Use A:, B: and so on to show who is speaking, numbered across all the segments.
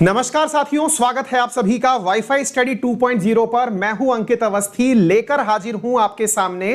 A: नमस्कार साथियों, स्वागत है आप सभी का वाईफाई स्टडी 2.0 पर। मैं हूं अंकित अवस्थी, लेकर हाजिर हूं आपके सामने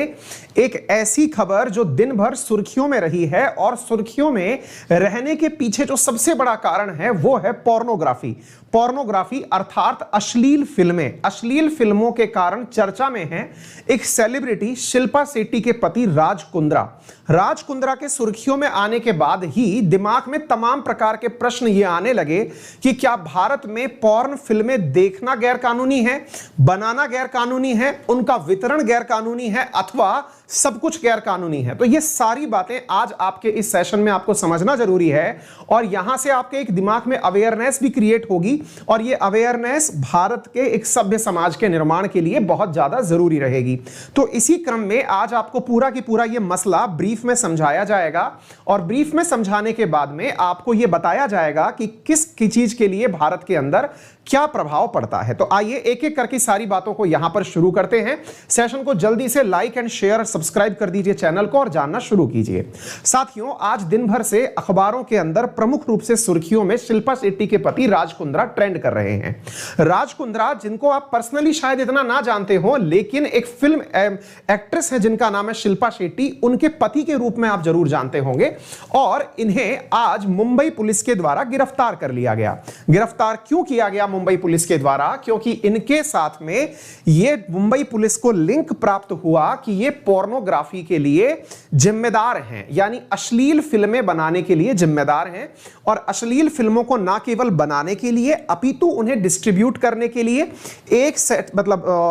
A: एक ऐसी खबर जो दिन भर सुर्खियों में रही है और सुर्खियों में रहने के पीछे जो सबसे बड़ा कारण है वो है पोर्नोग्राफी। पोर्नोग्राफी अर्थात अश्लील फिल्में। अश्लील फिल्मों के कारण चर्चा में है एक सेलिब्रिटी शिल्पा शेट्टी के पति राज कुंद्रा। राज कुंद्रा के सुर्खियों में आने के बाद ही दिमाग में तमाम प्रकार के प्रश्न ये आने लगे कि क्या भारत में पॉर्न फिल्में देखना गैर कानूनी है, बनाना गैर कानूनी है, उनका वितरण गैर कानूनी है अथवा सब कुछ गैर कानूनी है। तो ये सारी बातें आज आपके इस सेशन में आपको समझना जरूरी है और यहां से आपके एक दिमाग में अवेयरनेस भी क्रिएट होगी और ये अवेयरनेस भारत के एक सभ्य समाज के निर्माण के लिए बहुत ज्यादा जरूरी रहेगी। तो इसी क्रम में आज आपको पूरा की पूरा ये मसला ब्रीफ में समझाया जाएगा और ब्रीफ में समझाने के बाद में आपको ये बताया जाएगा कि किस चीज के लिए भारत के अंदर क्या प्रभाव पड़ता है। तो आइए एक एक करके सारी बातों को यहां पर शुरू करते हैं। सेशन को जल्दी से लाइक एंड शेयर सब्सक्राइब कर दीजिए चैनल को और जानना शुरू कीजिए। साथियों, आज दिन भर से अखबारों के अंदर प्रमुख रूप से सुर्खियों में शिल्पा शेट्टी के पति राज कुंद्रा ट्रेंड कर रहे हैं। राज कुंद्रा, जिनको आप पर्सनली शायद इतना ना जानते हो, लेकिन एक फिल्म एक्ट्रेस है जिनका नाम है शिल्पा शेट्टी, उनके पति के रूप में आप जरूर जानते होंगे और इन्हें आज मुंबई पुलिस के द्वारा गिरफ्तार कर लिया गया। गिरफ्तार क्यों किया गया मुंबई पुलिस के द्वारा? क्योंकि इनके साथ में ये मुंबई पुलिस को लिंक प्राप्त हुआ कि ये पोर्नोग्राफी के लिए जिम्मेदार हैं, यानी अश्लील फिल्में बनाने के लिए जिम्मेदार हैं और अश्लील फिल्मों को ना केवल बनाने के लिए अपितु उन्हें डिस्ट्रीब्यूट करने के लिए एक सेट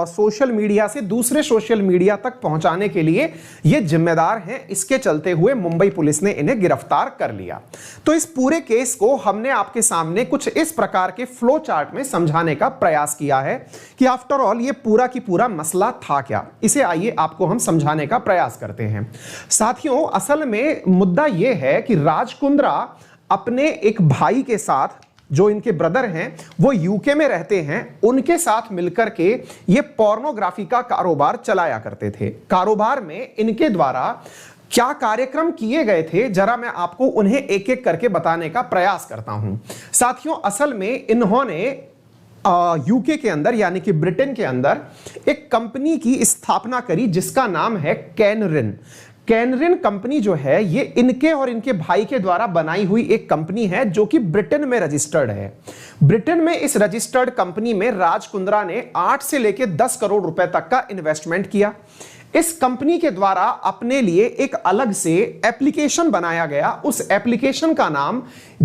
A: सोशल मीडिया से दूसरे सोशल मीडिया तक पहुंचाने के लिए ये जिम्मेदार हैं। इसके चलते हुए मुंबई पुलिस ने इन्हें गिरफ्तार कर लिया। तो इस पूरे केस को हमने आपके सामने कुछ इस प्रकार के फ्लो चार्ट में समझाने का प्रयास किया है कि आफ्टर ऑल ये पूरा की पूरा मसला था क्या। इसे आइए आपको हम समझाने का प्रयास करते हैं। साथियों, असल में मुद्दा यह है कि राज कुंद्रा अपने एक भाई के साथ, जो इनके ब्रदर हैं, वो यूके में रहते हैं, उनके साथ मिलकर के ये पोर्नोग्राफी का कारोबार चलाया करते थे। कारोबार में इनके द्वारा क्या कार्यक्रम किए गए थे, जरा मैं आपको उन्हें एक एक करके बताने का प्रयास करता हूं। साथियों, असल में इन्होंने यूके के अंदर यानी कि ब्रिटेन के अंदर एक कंपनी की स्थापना करी जिसका नाम है कैनरिन। कैनरिन कंपनी जो है ये इनके और इनके भाई के द्वारा बनाई हुई एक कंपनी है जो कि ब्रिटेन में रजिस्टर्ड है। ब्रिटेन में इस रजिस्टर्ड कंपनी में राज कुंद्रा ने 8 से लेकर 10 करोड़ रुपए तक का इन्वेस्टमेंट किया। इस कंपनी के द्वारा अपने लिए एक अलग से एप्लीकेशन बनाया गया। उस एप्लीकेशन का नाम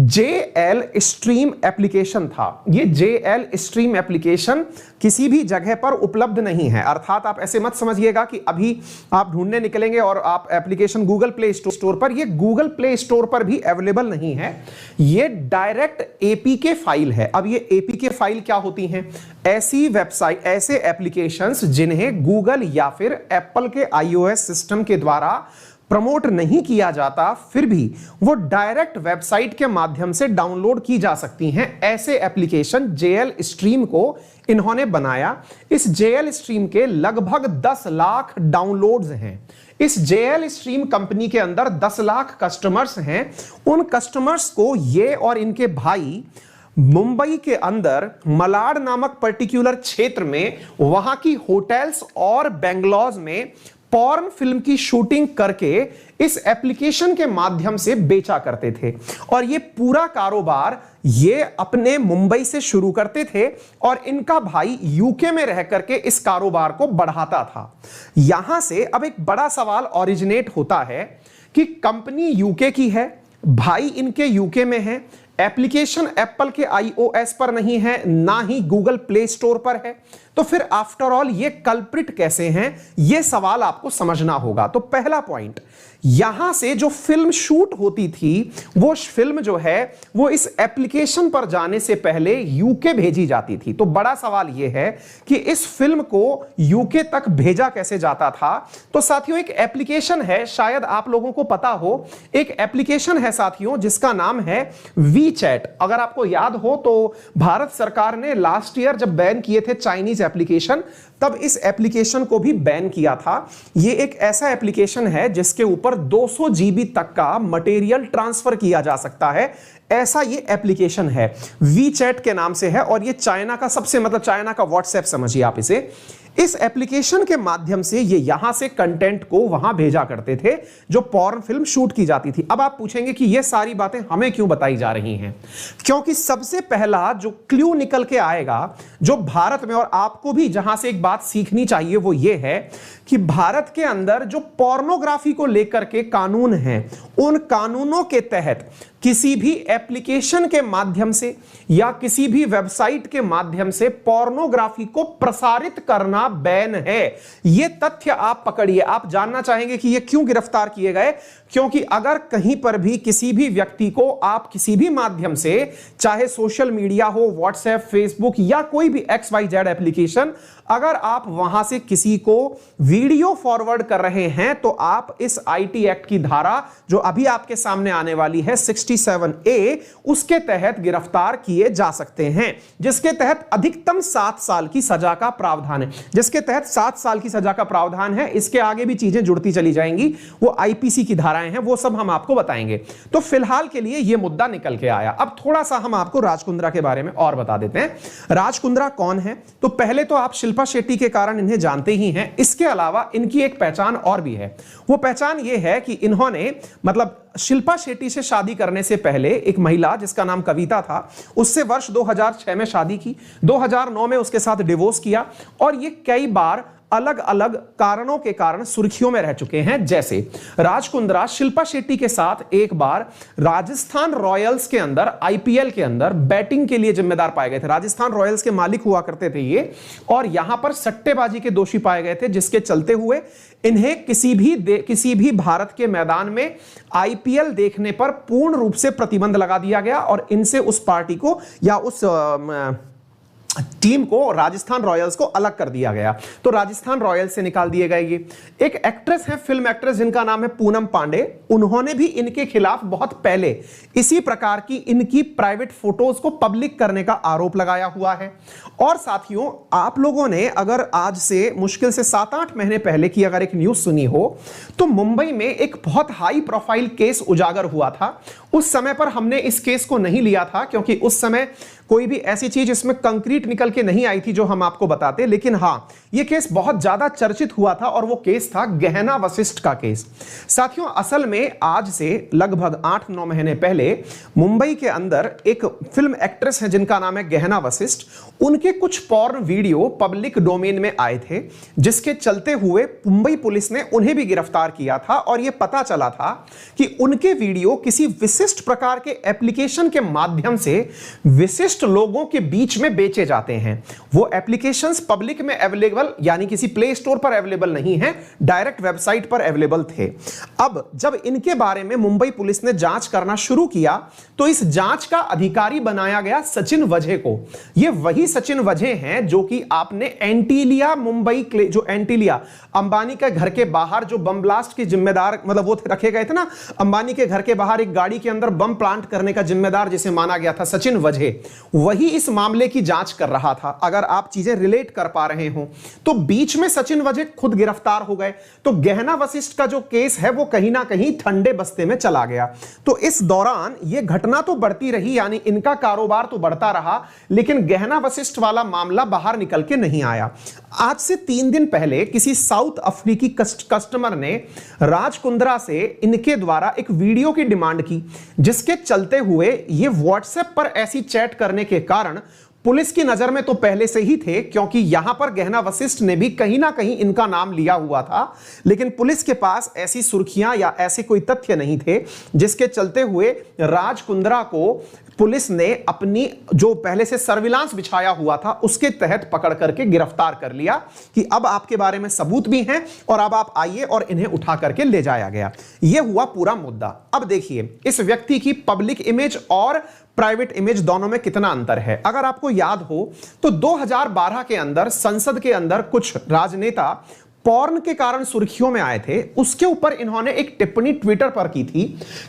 A: JL स्ट्रीम एप्लीकेशन था। ये JL स्ट्रीम एप्लीकेशन किसी भी जगह पर उपलब्ध नहीं है, अर्थात आप ऐसे मत समझिएगा कि अभी आप ढूंढने निकलेंगे और आप एप्लीकेशन गूगल प्ले स्टोर पर, ये गूगल प्ले स्टोर पर भी अवेलेबल नहीं है। ये डायरेक्ट APK फाइल है। अब ये APK फाइल क्या होती हैं? ऐसी वेबसाइट, ऐसे एप्लीकेशंस जिन्हें गूगल या फिर एप्पल के iOS सिस्टम के द्वारा प्रमोट नहीं किया जाता, फिर भी वो डायरेक्ट वेबसाइट के माध्यम से डाउनलोड की जा सकती हैं। ऐसे एप्लीकेशन JL स्ट्रीम को इन्होंने बनाया। इस JL स्ट्रीम के लगभग 10 लाख डाउनलोड्स हैं। इस JL स्ट्रीम कंपनी के अंदर 10 लाख कस्टमर्स हैं। उन कस्टमर्स को ये और इनके भाई मुंबई के अंदर मलाड नामक पर्टिकुलर क्षेत्र में, वहां की होटल्स और बेंगलोर में पॉर्न फिल्म की शूटिंग करके इस एप्लीकेशन के माध्यम से बेचा करते थे और ये पूरा कारोबार ये अपने मुंबई से शुरू करते थे और इनका भाई यूके में रह करके इस कारोबार को बढ़ाता था। यहां से अब एक बड़ा सवाल ओरिजिनेट होता है कि कंपनी यूके की है, भाई इनके यूके में है, एप्लीकेशन एप्पल के iOS पर नहीं है, ना ही गूगल प्ले स्टोर पर है, तो फिर आफ्टर ऑल ये कल्प्रिट कैसे हैं? ये सवाल आपको समझना होगा। तो पहला पॉइंट, यहां से जो फिल्म शूट होती थी वो फिल्म जो है वो इस एप्लीकेशन पर जाने से पहले यूके भेजी जाती थी। तो बड़ा सवाल यह है कि इस फिल्म को यूके तक भेजा कैसे जाता था? तो साथियों, एक एप्लीकेशन है, शायद आप लोगों को पता हो, एक एप्लीकेशन है साथियों जिसका नाम है WeChat। अगर आपको याद हो तो भारत सरकार ने लास्ट ईयर जब बैन किए थे चाइनीज एप्लीकेशन, तब इस एप्लीकेशन को भी बैन किया था। यह एक ऐसा एप्लीकेशन है जिसके ऊपर 200 GB तक का मटेरियल ट्रांसफर किया जा सकता है ऐसा ये एप्लीकेशन है, वीचैट के नाम से है, और ये चाइना का सबसे, मतलब चाइना का व्हाट्सएप समझिए आप इसे। इस एप्लीकेशन के माध्यम से ये यहां से कंटेंट को वहां भेजा करते थे जो पॉर्न फिल्म शूट की जाती थी। अब आप पूछेंगे कि ये सारी बातें हमें क्यों बताई जा रही हैं? क्योंकि सबसे पहला जो क्लू निकल के आएगा जो भारत में, और आपको भी जहां से एक बात सीखनी चाहिए वो ये है कि भारत के अंदर जो पोर्नोग्राफी को लेकर के कानून हैं, उन कानूनों के तहत किसी भी एप्लीकेशन के माध्यम से या किसी भी वेबसाइट के माध्यम से पोर्नोग्राफी को प्रसारित करना बैन है। यह तथ्य आप पकड़िए। आप जानना चाहेंगे कि यह क्यों गिरफ्तार किए गए? क्योंकि अगर कहीं पर भी किसी भी व्यक्ति को आप किसी भी माध्यम से, चाहे सोशल मीडिया हो, व्हाट्सएप, फेसबुक या कोई भी XYZ एप्लीकेशन, अगर आप वहां से किसी को वीडियो फॉरवर्ड कर रहे हैं तो आप इस आईटी एक्ट की धारा जो अभी आपके सामने आने वाली है 67A, उसके तहत गिरफ्तार किए जा सकते हैं, जिसके तहत अधिकतम 7 साल की सजा का प्रावधान है। जिसके तहत 7 साल की सजा का प्रावधान है। इसके आगे भी चीजें जुड़ती चली जाएंगी, वो आईपीसी की धाराएं हैं, वो सब हम आपको बताएंगे। तो फिलहाल के लिए यह मुद्दा निकल के आया। अब थोड़ा सा हम आपको राज कुंद्रा के बारे में और बता देते हैं। राज कुंद्रा कौन है? तो पहले तो आप शिल्पा शेट्टी के कारण इन्हें जानते ही हैं। इसके अलावा इनकी एक पहचान और भी है। वो पहचान ये है कि इन्होंने, मतलब शिल्पा शेट्टी से शादी करने से पहले एक महिला जिसका नाम कविता था, उससे वर्ष 2006 में शादी की, 2009 में उसके साथ डिवोर्स किया, और ये कई बार अलग अलग कारणों के कारण सुर्खियों में रह चुके हैं। जैसे राज कुंद्रा शिल्पा शेट्टी के साथ एक बार राजस्थान रॉयल्स के अंदर, आईपीएल के अंदर बैटिंग के लिए जिम्मेदार पाए गए थे। राजस्थान रॉयल्स के मालिक हुआ करते थे ये, और यहां पर सट्टेबाजी के दोषी पाए गए थे, जिसके चलते हुए इन्हें किसी भी भारत के मैदान में आईपीएल देखने पर पूर्ण रूप से प्रतिबंध लगा दिया गया, और इनसे उस पार्टी को या उस टीम को, राजस्थान रॉयल्स को, अलग कर दिया गया। तो राजस्थान रॉयल्स से निकाल दिए गए। ये एक एक्ट्रेस है, फिल्म एक्ट्रेस, जिनका नाम है पूनम पांडे। उन्होंने भी इनके खिलाफ बहुत पहले इसी प्रकार की इनकी प्राइवेट फोटोज को पब्लिक करने का आरोप लगाया हुआ है। और साथियों, आप लोगों ने अगर आज से मुश्किल से 7-8 महीने पहले की अगर एक न्यूज सुनी हो, तो मुंबई में एक बहुत हाई प्रोफाइल केस उजागर हुआ था। उस समय पर हमने इस केस को नहीं लिया था, क्योंकि उस समय कोई भी ऐसी चीज इसमें कंक्रीट निकल के नहीं आई थी जो हम आपको बताते। लेकिन हां, यह केस बहुत ज्यादा चर्चित हुआ था, और वो केस था गहना वशिष्ठ का केस। साथियों, असल में आज से लगभग 8-9 महीने पहले मुंबई के अंदर एक फिल्म एक्ट्रेस है जिनका नाम है गहना वशिष्ठ। उनके कुछ पॉर्न वीडियो पब्लिक डोमेन में आए थे, जिसके चलते हुए मुंबई पुलिस ने उन्हें भी गिरफ्तार किया था। और यह पता चला था कि उनके वीडियो किसी विशिष्ट प्रकार के एप्लीकेशन के माध्यम से विशिष्ट लोगों के बीच में बेचे जाते हैं। वो एप्लीकेशंस पब्लिक में अवेलेबल, यानी किसी प्ले स्टोर पर अवेलेबल नहीं है, डायरेक्ट वेबसाइट पर अवेलेबल थे। अब जब इनके बारे में मुंबई पुलिस ने जांच करना शुरू किया, तो इस जांच का अधिकारी बनाया गया सचिन वझे को। ये वही सचिन वझे हैं जो कि आपने एंटीलिया मुंबई, जो एंटीलिया अंबानी के घर के बाहर जो बम ब्लास्ट के जिम्मेदार, मतलब वो रखे गए थे ना, अंबानी के घर के बाहर एक गाड़ी के अंदर बम प्लांट करने का जिम्मेदार जिसे माना गया था, सचिन वझे, वही इस मामले की जांच कर रहा था। अगर आप चीजें रिलेट कर पा रहे हो, तो बीच में सचिन वझे खुद गिरफ्तार हो गए। तो गहना वशिष्ठ का जो केस है वो कहीं ना कहीं ठंडे बस्ते में चला गया। तो इस दौरान ये घटना तो बढ़ती रही, यानी इनका कारोबार तो बढ़ता रहा, लेकिन गहना वशिष्ठ वाला मामला बाहर निकल के नहीं आया। आज से 3 दिन पहले किसी साउथ अफ्रीकी कस्टमर ने राज कुंद्रा से इनके द्वारा एक वीडियो की डिमांड की, जिसके चलते हुए ये व्हाट्सएप पर ऐसी चैट करने के कारण पुलिस की नजर में तो पहले से ही थे, क्योंकि यहां पर गहना वशिष्ठ ने भी कहीं ना कहीं इनका नाम लिया हुआ था। लेकिन पुलिस के पास ऐसी सुर्खियां या ऐसे कोई तथ्य नहीं थे, जिसके चलते हुए राज कुंद्रा को पुलिस ने अपनी जो पहले से सर्विलांस बिछाया हुआ था उसके तहत पकड़ करके गिरफ्तार कर लिया कि अब आपके बारे में सबूत भी हैं और अब आप आइए, और इन्हें उठा करके ले जाया गया। यह हुआ पूरा मुद्दा। अब देखिए इस व्यक्ति की पब्लिक इमेज और प्राइवेट इमेज दोनों में कितना अंतर है। अगर आपको याद हो तो 2012 के अंदर संसद के अंदर कुछ राजनेता पॉर्न के कारण सुर्खियों में आए थे। उसके ऊपर इन्होंने एक टिप्पणी ट्विटर पर की थी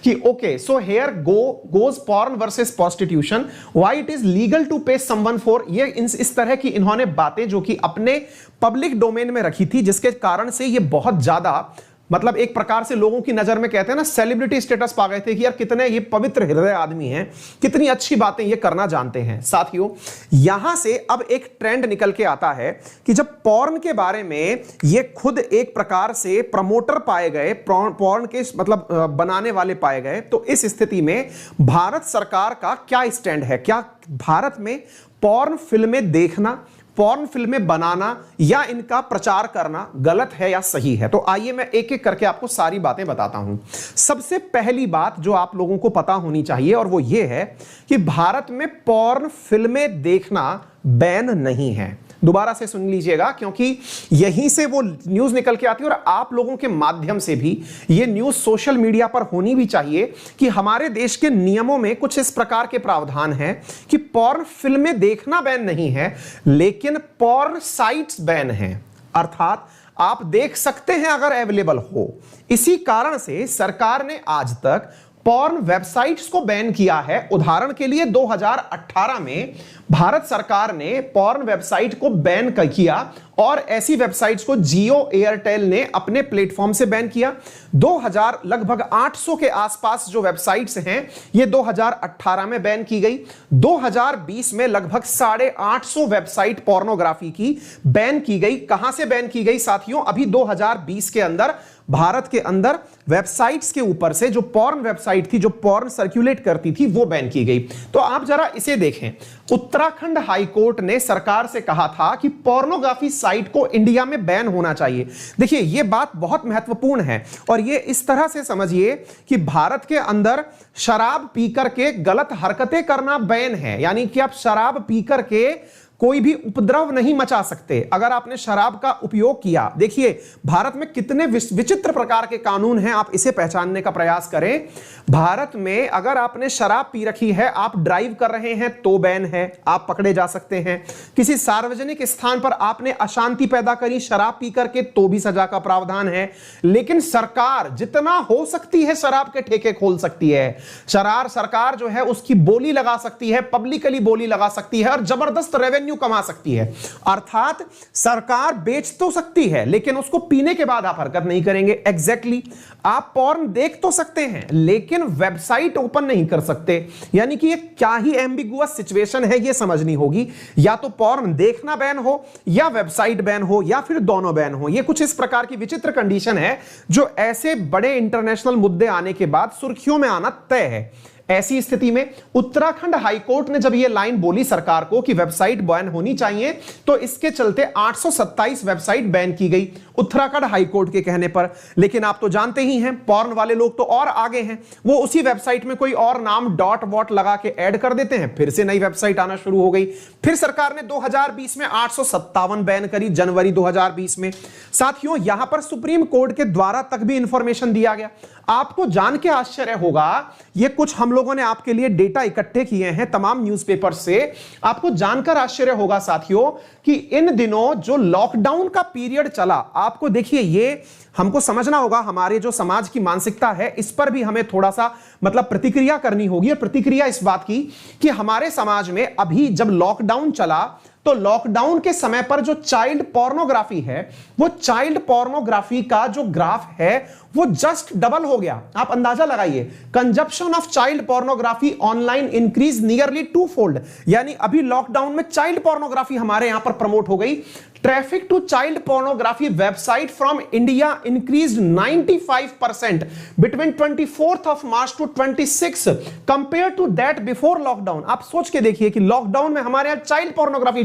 A: कि okay, so here goes porn versus prostitution, why it is legal to pay someone for, ये इस तरह की इन्होंने बातें जो कि अपने पब्लिक डोमेन में रखी थी, जिसके कारण से ये बहुत ज्यादा मतलब एक प्रकार से लोगों की नजर में कहते हैं ना सेलिब्रिटी स्टेटस पा गए थे कि यार कितने ये पवित्र हृदय आदमी हैं, कितनी अच्छी बातें ये करना जानते हैं। साथियों यहां से अब एक ट्रेंड निकल के आता है कि जब पॉर्न के बारे में ये खुद एक प्रकार से प्रमोटर पाए गए, पॉर्न के मतलब बनाने वाले पाए गए, तो इस स्थिति में भारत सरकार का क्या स्टैंड है? क्या भारत में पॉर्न फिल्में देखना, पॉर्न फिल्में बनाना या इनका प्रचार करना गलत है या सही है? तो आइए मैं एक एक करके आपको सारी बातें बताता हूं। सबसे पहली बात जो आप लोगों को पता होनी चाहिए और वो ये है कि भारत में पॉर्न फिल्में देखना बैन नहीं है। दोबारा से सुन लीजिएगा क्योंकि यहीं से वो न्यूज निकल के आती है और आप लोगों के माध्यम से भी ये न्यूज सोशल मीडिया पर होनी भी चाहिए कि हमारे देश के नियमों में कुछ इस प्रकार के प्रावधान हैं कि पॉर्न फिल्में देखना बैन नहीं है, लेकिन पॉर्न साइट्स बैन हैं, अर्थात आप देख सकते हैं अगर अवेलेबल हो। इसी कारण से सरकार ने आज तक पॉर्न वेबसाइट्स को बैन किया है। उदाहरण के लिए 2018 में भारत सरकार ने पॉर्न वेबसाइट को बैन किया और ऐसी वेबसाइट्स को जियो एयरटेल ने अपने प्लेटफॉर्म से बैन किया। 2000 लगभग 800 के आसपास जो वेबसाइट्स हैं ये 2018 में बैन की गई। 2020 में लगभग 850 वेबसाइट पोर्नोग्राफी की बैन की गई। कहां से बैन की गई साथियों? अभी 2020 के अंदर भारत के अंदर वेबसाइट्स के ऊपर से जो पॉर्न वेबसाइट थी, जो पॉर्न सर्कुलेट करती थी, वो बैन की गई। तो आप जरा इसे देखें, उत्तराखंड हाई कोर्ट ने सरकार से कहा था कि पोर्नोग्राफी साइट को इंडिया में बैन होना चाहिए। देखिए यह बात बहुत महत्वपूर्ण है और यह इस तरह से समझिए कि भारत के अंदर शराब पीकर के गलत हरकतें करना बैन है, यानी कि आप शराब पीकर के कोई भी उपद्रव नहीं मचा सकते। अगर आपने शराब का उपयोग किया, देखिए भारत में कितने विचित्र प्रकार के कानून हैं, आप इसे पहचानने का प्रयास करें। भारत में अगर आपने शराब पी रखी है, आप ड्राइव कर रहे हैं तो बैन है, आप पकड़े जा सकते हैं। किसी सार्वजनिक स्थान पर आपने अशांति पैदा करी शराब पी करके तो भी सजा का प्रावधान है। लेकिन सरकार जितना हो सकती है शराब के ठेके खोल सकती है, सरकार जो है उसकी बोली लगा सकती है, पब्लिकली बोली लगा सकती है और जबरदस्त रेवेन्यू कमा सकती है। अर्थात सरकार बेच तो सकती है लेकिन उसको पीने के बाद आप हरकत नहीं करेंगे। एग्जैक्टली आप पॉर्न देख तो सकते हैं लेकिन वेबसाइट ओपन नहीं कर सकते। यानी कि ये क्या ही एम्बिगुअस सिचुएशन है, ये समझनी होगी। या तो पॉर्न देखना बैन हो या वेबसाइट बैन हो या फिर दोनों बैन हो। ये कुछ इस प्रकार की विचित्र कंडीशन है जो ऐसे बड़े इंटरनेशनल मुद्दे आने के बाद सुर्खियों में आना तय है। ऐसी स्थिति में उत्तराखंड हाईकोर्ट ने जब यह लाइन बोली सरकार को कि वेबसाइट बैन होनी चाहिए, तो इसके चलते 827 वेबसाइट बैन की गई उत्तराखंड हाईकोर्ट के कहने पर। लेकिन आप तो जानते ही हैं पॉर्न वाले लोग तो और आगे हैं, वो उसी वेबसाइट में कोई और नाम डॉट वॉट लगा के ऐड कर देते हैं, फिर से नई वेबसाइट आना शुरू हो गई। फिर सरकार ने 2020 में 857 बैन करी, जनवरी 2020 में। साथियों यहां पर सुप्रीम कोर्ट के द्वारा तक भी इंफॉर्मेशन दिया गया। आपको जान के आश्चर्य होगा, ये कुछ हम लोगों ने आपके लिए डेटा इकट्ठे किए हैं तमाम न्यूज़पेपर से। आपको जानकर आश्चर्य होगा साथियों कि इन दिनों जो लॉकडाउन का पीरियड चला, आपको देखिए ये हमको समझना होगा, हमारे जो समाज की मानसिकता है इस पर भी हमें थोड़ा सा मतलब प्रतिक्रिया करनी होगी। और प्रतिक्रिया इस बात की कि हमारे समाज में अभी जब लॉकडाउन चला तो लॉकडाउन के समय पर जो चाइल्ड पोर्नोग्राफी है, वो चाइल्ड पोर्नोग्राफी का जो ग्राफ है वो जस्ट डबल हो गया। आप अंदाजा लगाइए, consumption of child pornography online increase nearly 2 fold. यानी अभी लॉकडाउन में चाइल्ड पोर्नोग्राफी हमारे यहां पर प्रमोट हो गई। Traffic to child pornography website from India increase 95% between 24th of March to 26 compare to that before lockdown. आप सोच के देखिए कि लॉकडाउन में हमारे यहां चाइल्ड पोर्नोग्राफी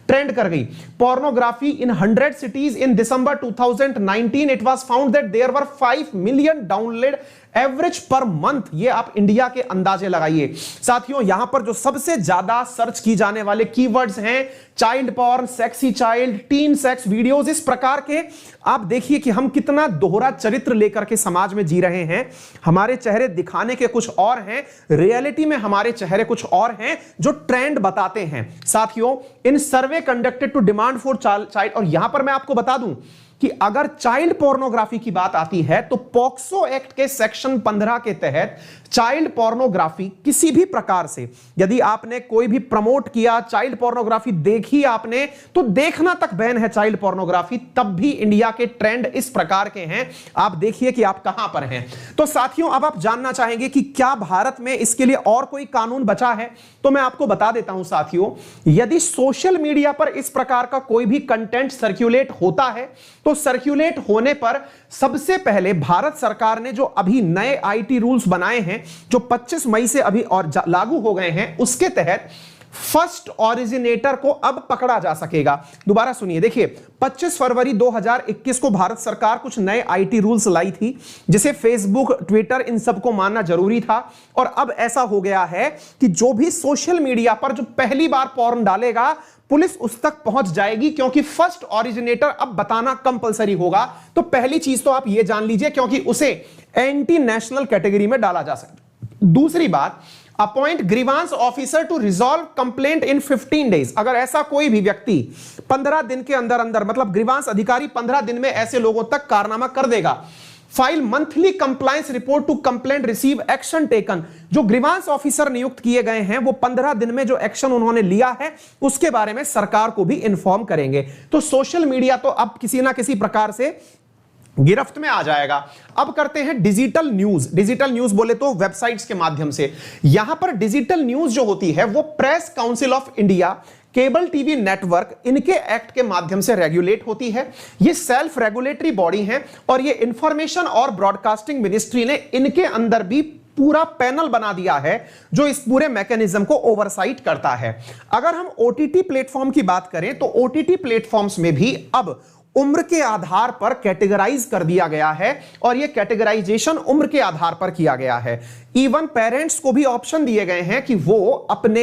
A: ट्रेंड कर गई। Pornography in 100 cities in December 2019 it was found that there were 5 million download average per month. ये आप इंडिया के अंदाजे लगाइए। साथियों यहां पर जो सबसे ज्यादा सर्च की जाने वाले कीवर्ड्स हैं child porn, sexy child, tin sex videos, इस प्रकार के। आप देखिए कि हम कितना दोहरा चरित्र लेकर के समाज में जी रहे हैं। हमारे चेहरे दिखाने के कुछ और हैं, रियलिटी में हमारे चेहरे कुछ और हैं जो ट्रेंड बताते हैं। साथियों in survey conducted to demand for child, और यहां पर मैं आपको बता दूं कि अगर चाइल्ड पोर्नोग्राफी की बात आती है तो पॉक्सो एक्ट के सेक्शन 15 के तहत चाइल्ड पोर्नोग्राफी किसी भी प्रकार से, यदि आपने कोई भी प्रमोट किया, चाइल्ड पोर्नोग्राफी देखी आपने, तो देखना तक बैन है चाइल्ड पोर्नोग्राफी। तब भी इंडिया के ट्रेंड इस प्रकार के हैं, आप देखिए कि आप कहां पर हैं। तो साथियों, अब आप जानना चाहेंगे कि क्या भारत में इसके लिए और कोई कानून बचा है, तो मैं आपको बता देता हूं साथियों, यदि सोशल मीडिया पर इस प्रकार का कोई भी कंटेंट सर्कुलेट होता है तो सर्कुलेट होने पर सबसे पहले भारत सरकार ने जो अभी नए आईटी रूल्स बनाए हैं, जो 25 मई से अभी और लागू हो गए हैं, उसके तहत फर्स्ट ओरिजिनेटर को अब पकड़ा जा सकेगा। दोबारा सुनिए, देखिए 25 फरवरी 2021 को भारत सरकार कुछ नए आईटी रूल्स लाई थी, जिसे फेसबुक, ट्विटर, इन सबको मानना जरूरी था। और अब ऐसा हो गया है कि जो भी सोशल मीडिया पर जो पहली बार पॉर्न डालेगा, पुलिस उस तक पहुंच जाएगी, क्योंकि फर्स्ट ओरिजिनेटर अब बताना कंपलसरी होगा। तो पहली चीज तो आप यह जान लीजिए, क्योंकि उसे एंटी नेशनल कैटेगरी में डाला जा सकता है। दूसरी बात, appoint grievance officer to resolve complaint in 15 days. अगर ऐसा कोई भी व्यक्ति 15 दिन के अंदर अंदर, मतलब ग्रीवांस अधिकारी 15 दिन में ऐसे लोगों तक कारनामा कर देगा। File monthly compliance report to complaint, receive action taken. जो ग्रीवांस ऑफिसर नियुक्त किए गए हैं वो 15 दिन में जो एक्शन उन्होंने लिया है उसके बारे में सरकार को भी इंफॉर्म करेंगे। तो सोशल मीडिया तो अब किसी ना किसी प्रकार से गिरफ्त में आ जाएगा। अब करते हैं डिजिटल न्यूज। डिजिटल न्यूज बोले तो वेबसाइट्स के माध्यम से। यहां पर डिजिटल न्यूज जो होती है वो press council of India, cable TV network, इनके एक्ट के माध्यम से रेगुलेट होती है। ये सेल्फ रेगुलेटरी बॉडी है और ये इंफॉर्मेशन और ब्रॉडकास्टिंग मिनिस्ट्री ने इनके अंदर भी पूरा पैनल बना दिया है जो इस पूरे मैकेनिज्म को ओवरसाइट करता है। अगर हम ओटीटी प्लेटफॉर्म की बात करें तो ओटीटी प्लेटफॉर्म्स में भी अब उम्र के आधार पर कैटेगराइज कर दिया गया है और यह कैटेगराइजेशन उम्र के आधार पर किया गया है। इवन पेरेंट्स को भी ऑप्शन दिए गए हैं कि वो अपने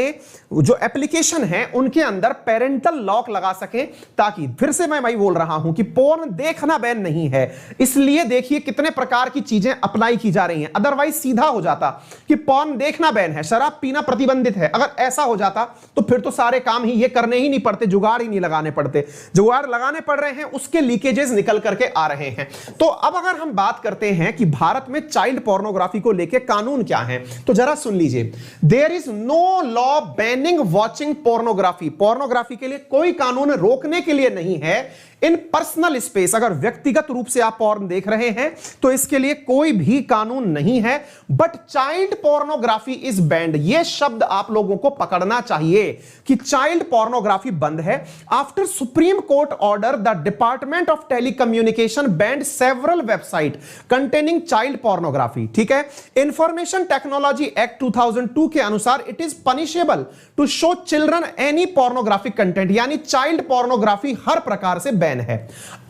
A: जो एप्लीकेशन है उनके अंदर पेरेंटल लॉक लगा सकें, ताकि, फिर से मैं वही बोल रहा हूं कि पोर्न देखना बैन नहीं है। इसलिए देखिए कितने प्रकार की चीजें अप्लाई की जा रही हैं। अदरवाइज सीधा हो जाता कि पोर्न देखना बैन है, शराब पीना प्रतिबंधित है। अगर ऐसा हो जाता तो फिर तो सारे काम ही ये करने ही नहीं पड़ते, जुगाड़ ही नहीं लगाने पड़ते। जुगाड़ लगाने पड़ रहे हैं, उसके लीकेजेस निकल करके आ रहे हैं। तो अब अगर हम बात करते हैं कि भारत में चाइल्ड पोर्नोग्राफी को लेकर कानून क्या है, तो जरा सुन लीजिए। There is no law banning watching pornography. Pornography के लिए कोई कानून रोकने के लिए नहीं है। इन पर्सनल स्पेस, अगर व्यक्तिगत रूप से आप पोर्न देख रहे हैं तो इसके लिए कोई भी कानून नहीं है। But child pornography is band. यह शब्द आप लोगों को पकड़ना चाहिए कि चाइल्ड पोर्नोग्राफी बंद है। After supreme court order, the department of telecommunication banned several website containing child pornography. ठीक है, इंफॉर्मेशन टेक्नोलॉजी एक्ट 2002 के अनुसार it is punishable to show children any pornographic content, यानी चाइल्ड पोर्नोग्राफी हर प्रकार से बैन है।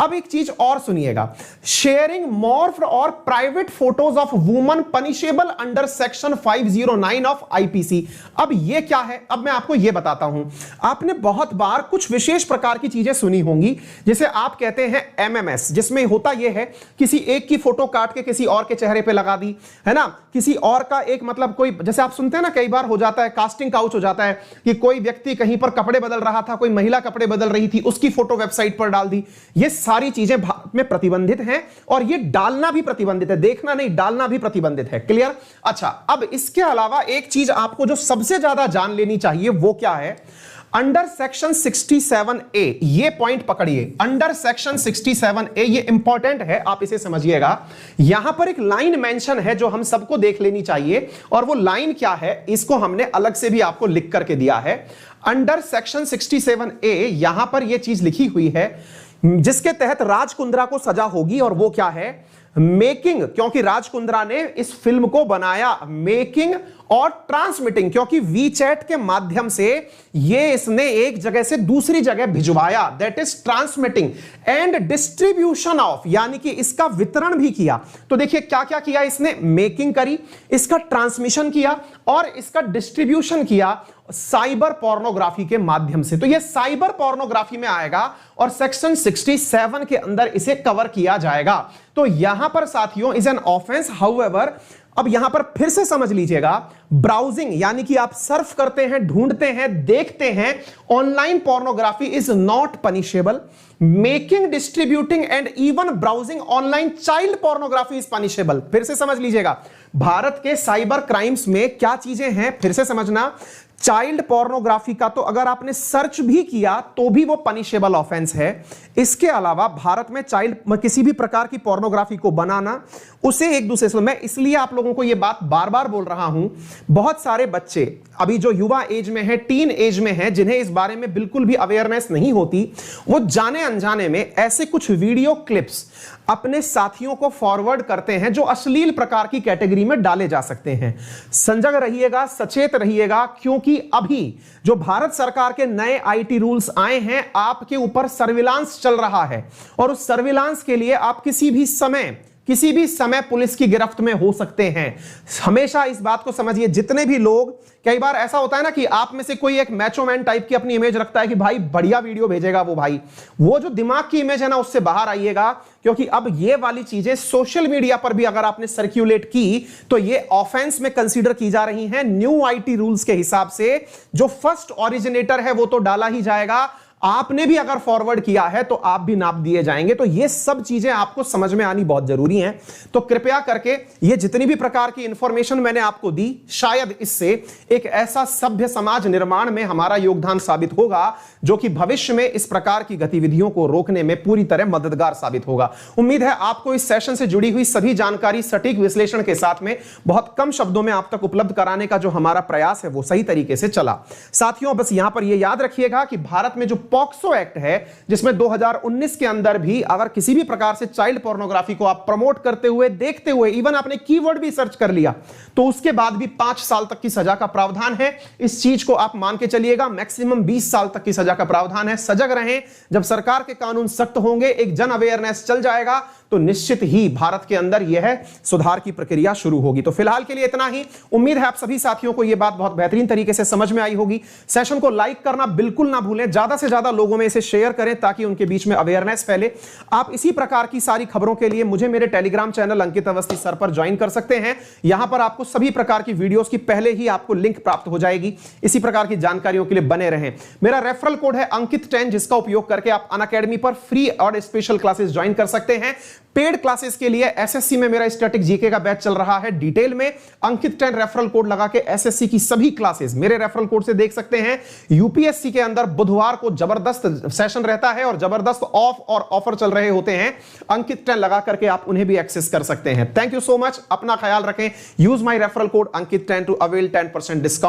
A: अब एक चीज और सुनिएगा, शेयरिंग मॉर्फ्ड और private photos of woman punishable under section 509 of IPC. अब ये क्या है, अब मैं आपको ये बताता हूं। आपने बहुत बार कुछ विशेष प्रकार की चीजें सुनी होंगी, जिसे आप कहते हैं एमएमएस, जिसमें होता यह है किसी एक की फोटो काट के किसी और के चेहरे पे लगा दी, है ना, किसी और का एक, मतलब कोई, जैसे आप सुनते हैं ना, कई बार हो जाता है कास्टिंग काउच हो जाता है कि कोई व्यक्ति कहीं पर कपड़े बदल रहा था, कोई महिला कपड़े बदल रही थी, उसकी फोटो वेबसाइट पर डाल दी। ये सारी चीजें भारत में प्रतिबंधित हैं और ये डालना भी प्रतिबंधित है, देखना नहीं, डालना भी प्रतिबंधित है। क्लियर? अच्छा, अब इसके अलावा एक चीज आपको जो सबसे ज्यादा जान लेनी चाहिए वो क्या है, अंडर सेक्शन 67A, ये पॉइंट पकड़िए। अंडर सेक्शन 67A, ये इंपॉर्टेंट है, आप इसे समझिएगा। यहां पर एक लाइन मेंशन है जो हम सबको देख लेनी चाहिए, और वो लाइन क्या है इसको हमने अलग से भी आपको लिख करके दिया है। अंडर सेक्शन 67A यहां पर यह चीज लिखी हुई है जिसके तहत राज कुंद्रा को सजा होगी, और वो क्या है, मेकिंग, क्योंकि राज कुंद्रा ने इस फिल्म को बनाया, मेकिंग और ट्रांसमिटिंग, क्योंकि वीचैट के माध्यम से ये इसने एक जगह से दूसरी जगह भिजवाया, that is transmitting, and distribution of, यानी कि इसका वितरण भी किया। तो देखिए क्या क्या किया इसने, मेकिंग करी, इसका ट्रांसमिशन किया और इसका डिस्ट्रीब्यूशन किया साइबर पोर्नोग्राफी के माध्यम से। तो ये साइबर पोर्नोग्राफी में आएगा और सेक्शन 67 के अंदर इसे कवर किया जाएगा। तो यहां पर साथियों इज एन ऑफेंस, हाउएवर अब यहां पर फिर से समझ लीजिएगा, ब्राउजिंग यानी कि आप सर्फ करते हैं, ढूंढते हैं, देखते हैं, online pornography is not punishable. Making, distributing and even browsing online child pornography is punishable. फिर से समझ लीजिएगा, भारत के साइबर क्राइम्स में क्या चीजें हैं, फिर से समझना। चाइल्ड पोर्नोग्राफी का तो अगर आपने सर्च भी किया तो भी वो पनिशेबल ऑफेंस है। इसके अलावा भारत में चाइल्ड किसी भी प्रकार की पोर्नोग्राफी को बनाना, उसे एक दूसरे से, मैं इसलिए आप लोगों को यह बात बार बार बोल रहा हूं, बहुत सारे बच्चे अभी जो युवा एज में है, टीन एज में है, जिन्हें इस बारे में बिल्कुल भी अवेयरनेस नहीं होती, वो जाने अनजाने में ऐसे कुछ वीडियो क्लिप्स अपने साथियों को फॉरवर्ड करते हैं जो अश्लील प्रकार की कैटेगरी में डाले जा सकते हैं। सजग रहिएगा, सचेत रहिएगा, क्योंकि अभी जो भारत सरकार के नए आईटी रूल्स आए हैं, आपके ऊपर सर्विलांस चल रहा है और उस सर्विलांस के लिए आप किसी भी समय पुलिस की गिरफ्त में हो सकते हैं। हमेशा इस बात को समझिए, जितने भी लोग, कई बार ऐसा होता है ना कि आप में से कोई एक मैचो मैन टाइप की अपनी इमेज रखता है कि भाई बढ़िया वीडियो भेजेगा वो भाई, वो जो दिमाग की इमेज है ना, उससे बाहर आइएगा, क्योंकि अब ये वाली चीजें सोशल मीडिया पर भी अगर आपने सर्कुलेट की तो ये ऑफेंस में कंसीडर की जा रही हैं। न्यू आईटी रूल्स के हिसाब से जो फर्स्ट ओरिजिनेटर है वो तो डाला ही जाएगा, आपने भी अगर फॉरवर्ड किया है तो आप भी नाप दिए जाएंगे। तो ये सब चीजें आपको समझ में आनी बहुत जरूरी हैं। तो कृपया करके ये जितनी भी प्रकार की इंफॉर्मेशन मैंने आपको दी, शायद इससे एक ऐसा सभ्य समाज निर्माण में हमारा योगदान साबित होगा जो कि भविष्य में इस प्रकार की गतिविधियों को रोकने में पूरी तरह मददगार साबित होगा। उम्मीद है आपको इस सेशन से जुड़ी हुई सभी जानकारी सटीक विश्लेषण के साथ में बहुत कम शब्दों में आप तक उपलब्ध कराने का जो हमारा प्रयास है वो सही तरीके से चला। साथियों, बस यहां पर यह याद रखिएगा कि भारत में जो पॉक्सो एक्ट है, जिसमें 2019 के अंदर भी अगर किसी भी प्रकार से चाइल्ड पोर्नोग्राफी को आप प्रमोट करते हुए, देखते हुए, इवन आपने कीवर्ड भी सर्च कर लिया, तो उसके बाद भी 5 साल तक की सजा का प्रावधान है। इस चीज को आप मान के चलिएगा, मैक्सिमम 20 साल तक की सजा का प्रावधान है। सजग रहें, जब सरकार के कानून सख्त होंगे, एक जन अवेयरनेस चल जाएगा, तो निश्चित ही भारत के अंदर यह सुधार की प्रक्रिया शुरू होगी। तो फिलहाल के लिए इतना ही। उम्मीद है आप सभी साथियों को यह बात बहुत बेहतरीन तरीके से समझ में आई होगी। सेशन को लाइक करना बिल्कुल ना भूलें, ज्यादा से ज्यादा लोगों में इसे शेयर करें ताकि उनके बीच में अवेयरनेस फैले। आप इसी प्रकार की सारी खबरों के लिए मुझे मेरे टेलीग्राम चैनल अंकित अवस्थी सर पर ज्वाइन कर सकते हैं। यहां पर आपको सभी प्रकार की वीडियोस की पहले ही आपको लिंक प्राप्त हो जाएगी। इसी प्रकार की जानकारियों के लिए बने रहें। मेरा रेफरल कोड है अंकित10, जिसका उपयोग करके आप अनअकैडमी पर फ्री और स्पेशल क्लासेस ज्वाइन कर सकते हैं। पेड क्लासेस के लिए एसएससी में मेरा स्टैटिक जीके का बैच चल रहा है डिटेल में। अंकित10 रेफरल कोड लगा के एसएससी की सभी क्लासेस मेरे रेफरल कोड से देख सकते हैं। यूपीएससी के अंदर बुधवार को जबरदस्त सेशन रहता है और जबरदस्त ऑफ और ऑफर चल रहे होते हैं। अंकित10 लगा करके आप उन्हें भी एक्सेस कर सकते हैं। थैंक यू सो मच, अपना ख्याल रखें। यूज माय रेफरल कोड अंकित10 टू अवेल 10% डिस्काउंट।